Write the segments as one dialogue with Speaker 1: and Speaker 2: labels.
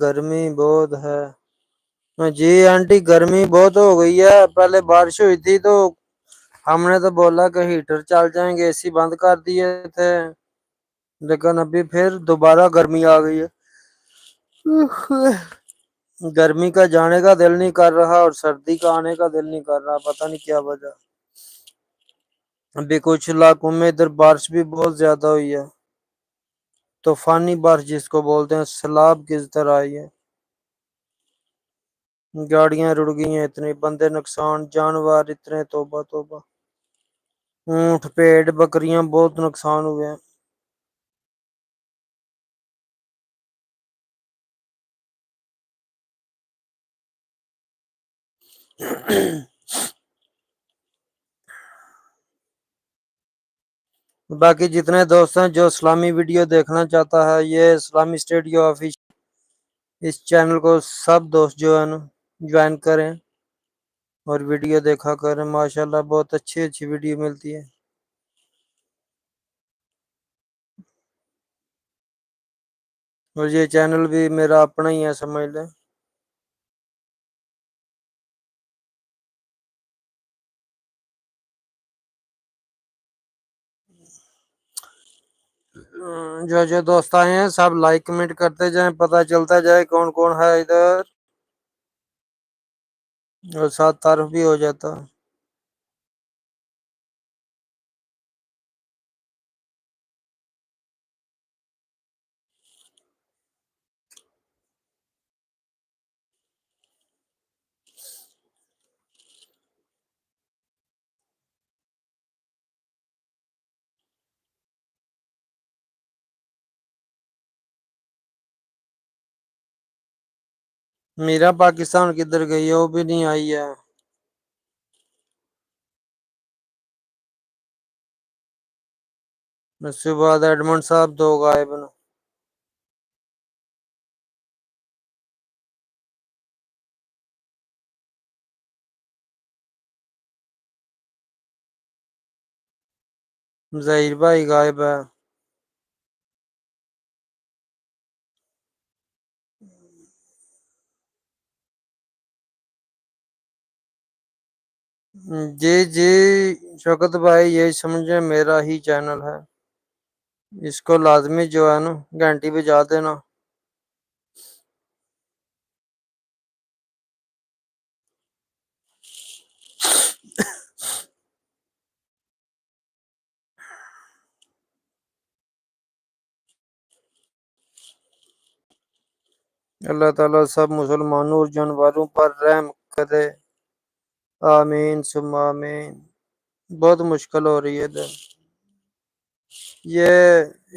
Speaker 1: گرمی بہت ہے۔ جی آنٹی گرمی بہت ہو گئی ہے، پہلے بارش ہوئی تھی تو ہم نے تو بولا کہ ہیٹر چل جائیں گے، اے سی بند کر دیے تھے، لیکن ابھی پھر دوبارہ گرمی آ گئی ہے۔ گرمی کا جانے کا دل نہیں کر رہا اور سردی کا آنے کا دل نہیں کر رہا، پتہ نہیں کیا وجہ۔ ابھی کچھ علاقوں میں ادھر بارش بھی بہت زیادہ ہوئی ہے، طوفانی بارش جس کو بولتے ہیں، سیلاب کس طرح آئی ہے۔ گاڑیاں رڑ گئی ہیں، اتنے بندے نقصان، جانور اتنے، توبہ توبہ۔ اونٹ پیڑ بکریاں بہت نقصان ہوئے ہیں۔ باقی جتنے دوست ہیں جو اسلامی ویڈیو دیکھنا چاہتا ہے، یہ اسلامی اسٹوڈیو آفیشل، اس چینل کو سب دوست جو ہے نا جوائن کریں اور ویڈیو دیکھا کریں، ماشاءاللہ بہت اچھی اچھی ویڈیو ملتی ہے۔ اور یہ چینل بھی میرا اپنا ہی ہے، سمجھ لیں۔ جو دوست آئے ہیں سب لائک کمنٹ کرتے جائیں، پتہ چلتا جائے کون کون ہے ادھر، اور ساتھ تعارف بھی ہو جاتا۔ میرا پاکستان کدھر گئی ہے، وہ بھی نہیں آئی ہے۔ اس کے بعد ایڈمنڈ صاحب دو غائب نا۔ ظہیر بھائی غائب ہے۔ جی جی شوکت بھائی، یہی سمجھے میرا ہی چینل ہے، اس کو لازمی جو ہے نا گھنٹی بجا دینا۔ اللہ تعالیٰ سب مسلمانوں اور جانوروں پر رحم کرے، آمین ثم آمین۔ بہت مشکل ہو رہی ہے ادھر، یہ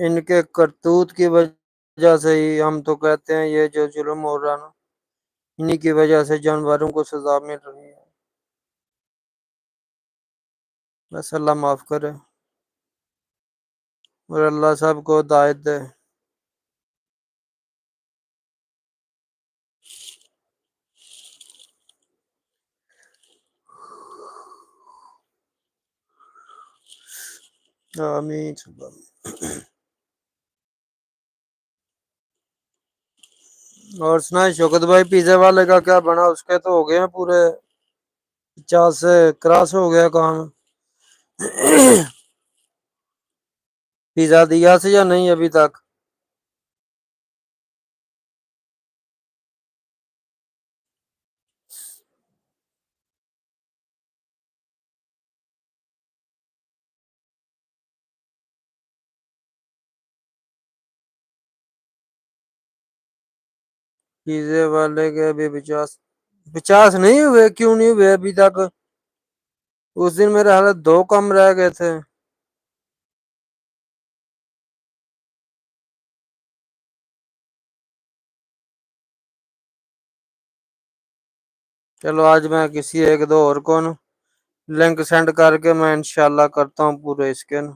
Speaker 1: ان کے کرتوت کی وجہ سے ہی ہم تو کہتے ہیں یہ جو ظلم ہو رہا نا، انہی کی وجہ سے جانوروں کو سزا مل رہی ہے۔ بس اللہ معاف کرے اور اللہ سب کو ہدایت دے۔ آمین ثم آمین۔ اور سنائیں شوکت بھائی، پیزے والے کا کیا بنا؟ اس کے تو ہو گئے ہیں پورے 50 سے کراس ہو گیا کام۔ پیزا دیا سے یا نہیں ابھی تک؟ پیزے والے کے ابھی 50 نہیں ہوئے؟ کیوں نہیں ہوئے ابھی تک؟ اس دن میرے حالت 2 کم رہ گئے تھے۔ چلو آج میں کسی ایک دو اور کو نا لنک سینڈ کر کے میں انشاءاللہ کرتا ہوں پورے اس کے نا۔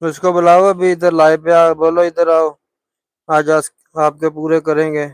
Speaker 1: اس کو بلاؤ ابھی ادھر لائیو پہ، بولو ادھر آؤ، آج آپ کے پورے کریں گے۔